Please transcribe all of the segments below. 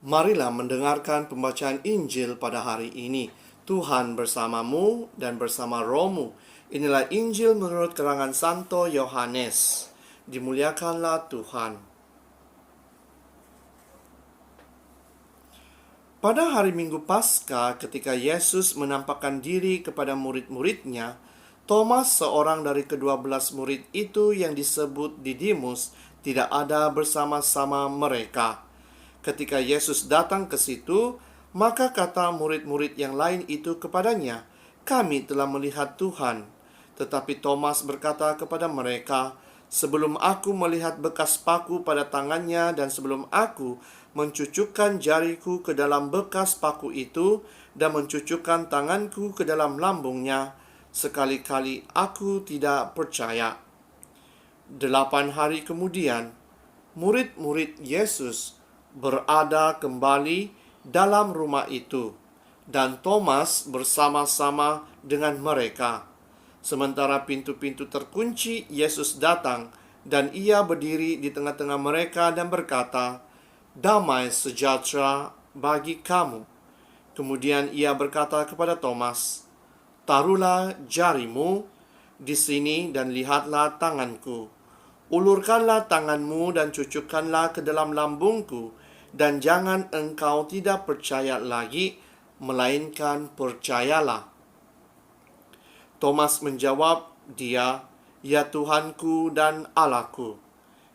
Marilah mendengarkan pembacaan Injil pada hari ini. Tuhan bersamamu dan bersama rohmu. Inilah Injil menurut karangan Santo Yohanes. Dimuliakanlah Tuhan. Pada hari Minggu Paskah, ketika Yesus menampakkan diri kepada murid-muridnya, Thomas, seorang dari ke-12 murid itu yang disebut Didimus, tidak ada bersama-sama mereka. Ketika Yesus datang ke situ, maka kata murid-murid yang lain itu kepadanya, "Kami telah melihat Tuhan." Tetapi Thomas berkata kepada mereka, "Sebelum aku melihat bekas paku pada tangannya dan sebelum aku mencucukkan jariku ke dalam bekas paku itu dan mencucukkan tanganku ke dalam lambungnya, sekali-kali aku tidak percaya." 8 hari kemudian, murid-murid Yesus berada kembali dalam rumah itu, dan Thomas bersama-sama dengan mereka. Sementara pintu-pintu terkunci, Yesus datang dan ia berdiri di tengah-tengah mereka dan berkata, "Damai sejahtera bagi kamu." Kemudian ia berkata kepada Thomas, "Taruhlah jarimu di sini dan lihatlah tanganku. Ulurkanlah tanganmu dan cucukkanlah ke dalam lambungku, dan jangan engkau tidak percaya lagi, melainkan percayalah." Thomas menjawab dia, "Ya Tuhanku dan Allahku."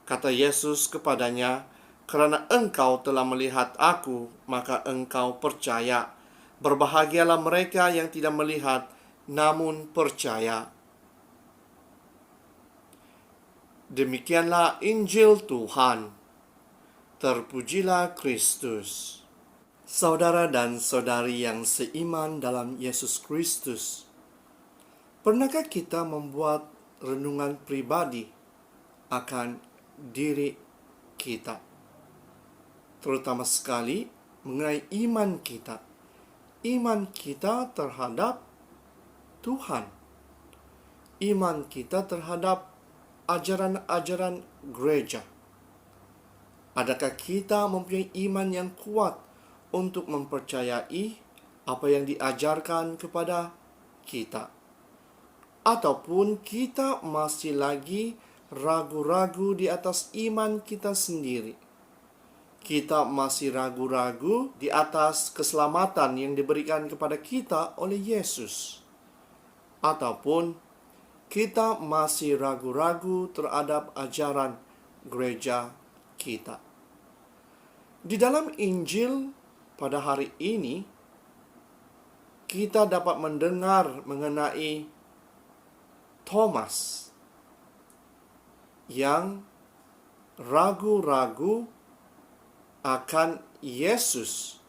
Kata Yesus kepadanya, "Karena engkau telah melihat aku, maka engkau percaya. Berbahagialah mereka yang tidak melihat, namun percaya." Demikianlah Injil Tuhan. Terpujilah Kristus. Saudara dan saudari yang seiman dalam Yesus Kristus, pernahkah kita membuat renungan pribadi akan diri kita? Terutama sekali mengenai iman kita. Iman kita terhadap Tuhan. Iman kita terhadap ajaran-ajaran gereja. Adakah kita mempunyai iman yang kuat untuk mempercayai apa yang diajarkan kepada kita? Ataupun kita masih lagi ragu-ragu di atas iman kita sendiri? Kita masih ragu-ragu di atas keselamatan yang diberikan kepada kita oleh Yesus? Ataupun kita masih ragu-ragu terhadap ajaran gereja kita? Di dalam Injil pada hari ini, kita dapat mendengar mengenai Thomas yang ragu-ragu akan Yesus.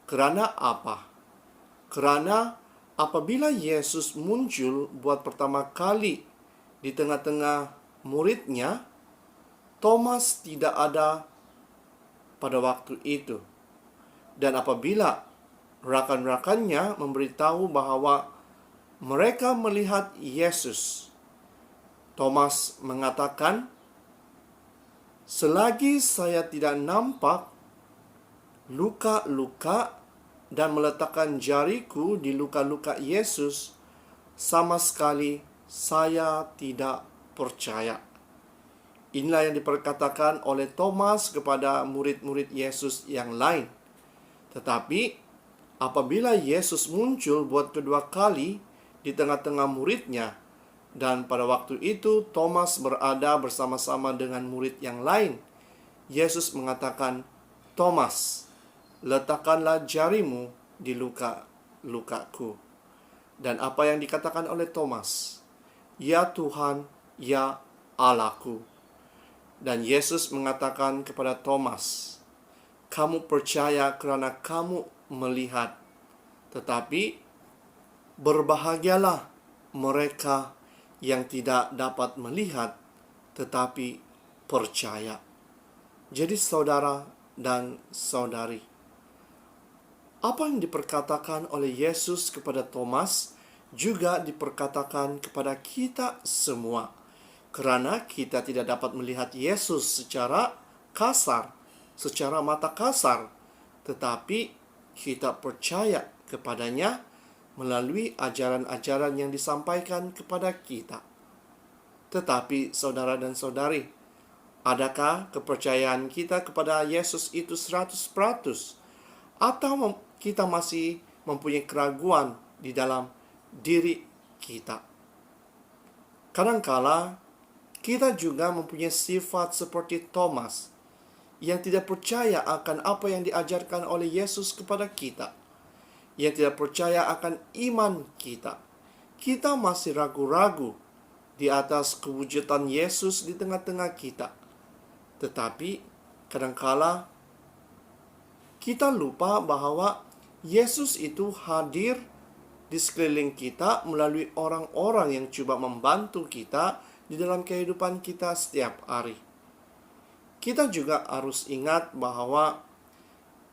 Kerana apa? Kerana apabila Yesus muncul buat pertama kali di tengah-tengah muridnya, Thomas tidak ada pada waktu itu. Dan apabila rakan-rakannya memberitahu bahwa mereka melihat Yesus, Thomas mengatakan, "Selagi saya tidak nampak luka-luka dan meletakkan jariku di luka-luka Yesus, sama sekali saya tidak percaya." Inilah yang diperkatakan oleh Thomas kepada murid-murid Yesus yang lain. Tetapi apabila Yesus muncul buat kedua kali di tengah-tengah muridnya, dan pada waktu itu Thomas berada bersama-sama dengan murid yang lain, Yesus mengatakan, "Thomas, letakkanlah jarimu di luka-lukaku." Dan apa yang dikatakan oleh Thomas? "Ya Tuhan, ya Allahku." Dan Yesus mengatakan kepada Thomas, "Kamu percaya kerana kamu melihat. Tetapi berbahagialah mereka yang tidak dapat melihat, tetapi percaya." Jadi saudara dan saudari, apa yang diperkatakan oleh Yesus kepada Thomas juga diperkatakan kepada kita semua. Kerana kita tidak dapat melihat Yesus secara kasar, secara mata kasar, tetapi kita percaya kepadanya melalui ajaran-ajaran yang disampaikan kepada kita. Tetapi saudara dan saudari, adakah kepercayaan kita kepada Yesus itu 100%? Atau kita masih mempunyai keraguan di dalam diri kita? Kadangkala kita juga mempunyai sifat seperti Thomas yang tidak percaya akan apa yang diajarkan oleh Yesus kepada kita, yang tidak percaya akan iman kita. Kita masih ragu-ragu di atas kewujudan Yesus di tengah-tengah kita. Tetapi kadangkala kita lupa bahwa Yesus itu hadir di sekeliling kita melalui orang-orang yang coba membantu kita di dalam kehidupan kita setiap hari. Kita juga harus ingat bahwa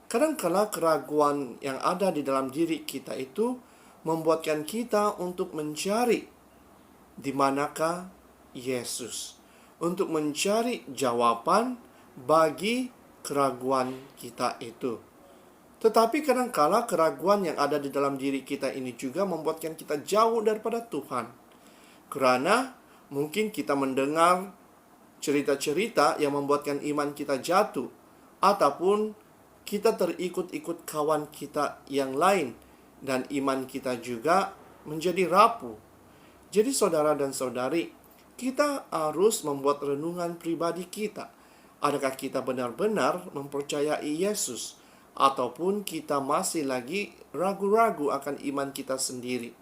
kadangkala keraguan yang ada di dalam diri kita itu membuatkan kita untuk mencari di manakah Yesus, untuk mencari jawaban bagi keraguan kita itu. Tetapi kadangkala keraguan yang ada di dalam diri kita ini juga membuatkan kita jauh daripada Tuhan. Karena mungkin kita mendengar cerita-cerita yang membuatkan iman kita jatuh, ataupun kita terikut-ikut kawan kita yang lain, dan iman kita juga menjadi rapuh. Jadi saudara dan saudari, kita harus membuat renungan pribadi kita. Adakah kita benar-benar mempercayai Yesus, ataupun kita masih lagi ragu-ragu akan iman kita sendiri?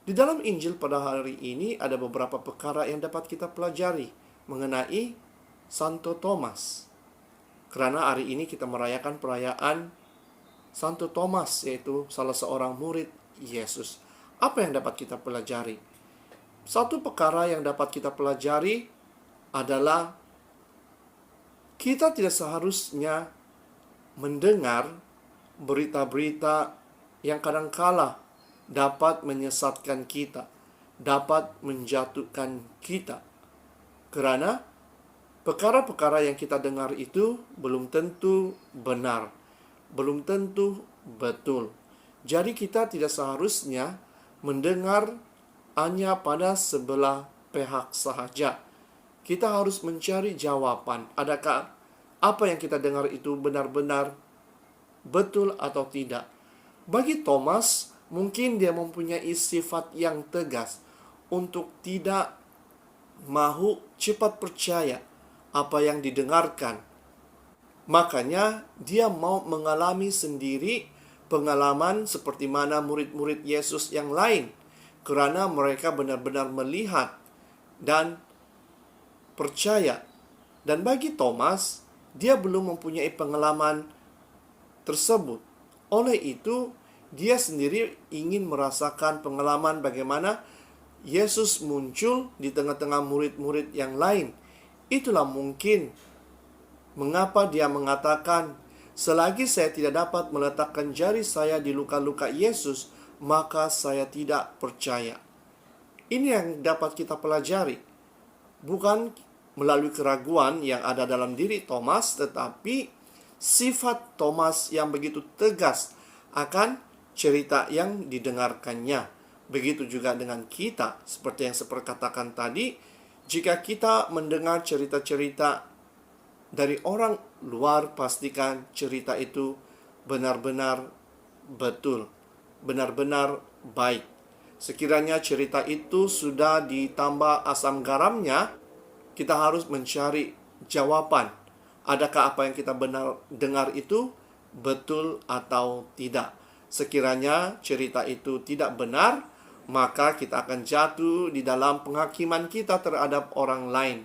Di dalam Injil pada hari ini ada beberapa perkara yang dapat kita pelajari mengenai Santo Thomas. Karena hari ini kita merayakan perayaan Santo Thomas, yaitu salah seorang murid Yesus. Apa yang dapat kita pelajari? Satu perkara yang dapat kita pelajari adalah kita tidak seharusnya mendengar berita-berita yang kadangkala dapat menyesatkan kita, dapat menjatuhkan kita. Karena perkara-perkara yang kita dengar itu belum tentu benar, belum tentu betul. Jadi kita tidak seharusnya mendengar hanya pada sebelah pihak sahaja. Kita harus mencari jawaban. Adakah apa yang kita dengar itu benar-benar betul atau tidak? Bagi Thomas, mungkin dia mempunyai sifat yang tegas untuk tidak mahu cepat percaya apa yang didengarkan. Makanya dia mau mengalami sendiri pengalaman seperti mana murid-murid Yesus yang lain, karena mereka benar-benar melihat dan percaya. Dan bagi Thomas, dia belum mempunyai pengalaman tersebut. Oleh itu, dia sendiri ingin merasakan pengalaman bagaimana Yesus muncul di tengah-tengah murid-murid yang lain. Itulah mungkin mengapa dia mengatakan, selagi saya tidak dapat meletakkan jari saya di luka-luka Yesus, maka saya tidak percaya. Ini yang dapat kita pelajari. Bukan melalui keraguan yang ada dalam diri Thomas, tetapi sifat Thomas yang begitu tegas akan cerita yang didengarkannya. Begitu juga dengan kita, seperti yang saya katakan tadi, jika kita mendengar cerita-cerita dari orang luar, pastikan cerita itu benar-benar betul, benar-benar baik. Sekiranya cerita itu sudah ditambah asam garamnya, kita harus mencari jawaban. Adakah apa yang kita benar dengar itu betul atau tidak? Sekiranya cerita itu tidak benar, maka kita akan jatuh di dalam penghakiman kita terhadap orang lain.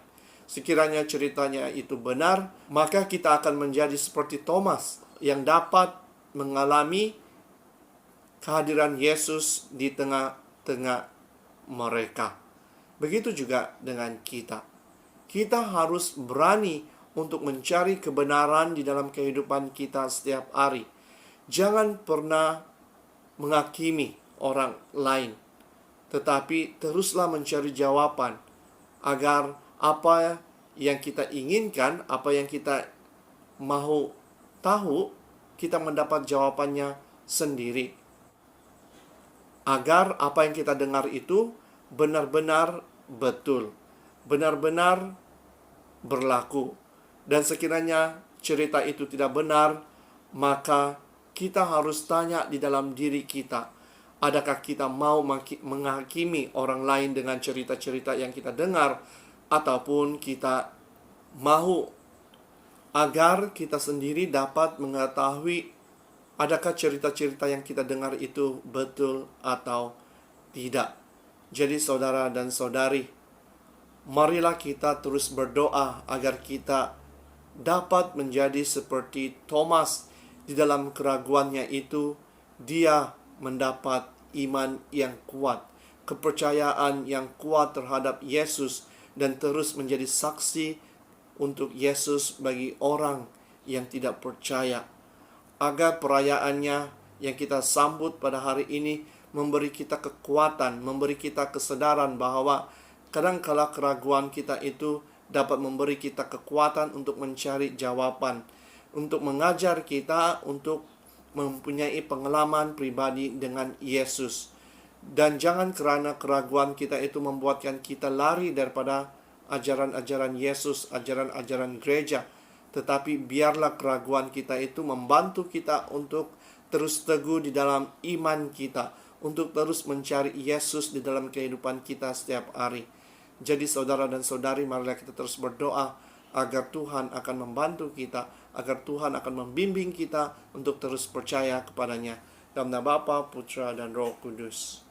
Sekiranya ceritanya itu benar, maka kita akan menjadi seperti Thomas yang dapat mengalami kehadiran Yesus di tengah-tengah mereka. Begitu juga dengan kita. Kita harus berani untuk mencari kebenaran di dalam kehidupan kita setiap hari. Jangan pernah menghakimi orang lain, tetapi teruslah mencari jawaban agar apa yang kita inginkan, apa yang kita mau tahu, kita mendapat jawabannya sendiri. Agar apa yang kita dengar itu benar-benar betul, benar-benar berlaku. Dan sekiranya cerita itu tidak benar, maka kita harus tanya di dalam diri kita, adakah kita mau menghakimi orang lain dengan cerita-cerita yang kita dengar, ataupun kita mau agar kita sendiri dapat mengetahui adakah cerita-cerita yang kita dengar itu betul atau tidak. Jadi saudara dan saudari, marilah kita terus berdoa agar kita dapat menjadi seperti Thomas. Di dalam keraguannya itu, dia mendapat iman yang kuat, kepercayaan yang kuat terhadap Yesus, dan terus menjadi saksi untuk Yesus bagi orang yang tidak percaya. Agar perayaannya yang kita sambut pada hari ini memberi kita kekuatan, memberi kita kesadaran bahwa kadangkala keraguan kita itu dapat memberi kita kekuatan untuk mencari jawaban, untuk mengajar kita untuk mempunyai pengalaman pribadi dengan Yesus. Dan jangan karena keraguan kita itu membuatkan kita lari daripada ajaran-ajaran Yesus, ajaran-ajaran gereja. Tetapi biarlah keraguan kita itu membantu kita untuk terus teguh di dalam iman kita, untuk terus mencari Yesus di dalam kehidupan kita setiap hari. Jadi saudara dan saudari, marilah kita terus berdoa agar Tuhan akan membantu kita, agar Tuhan akan membimbing kita untuk terus percaya kepadanya. Dalam nama Bapa, Putra, dan Roh Kudus.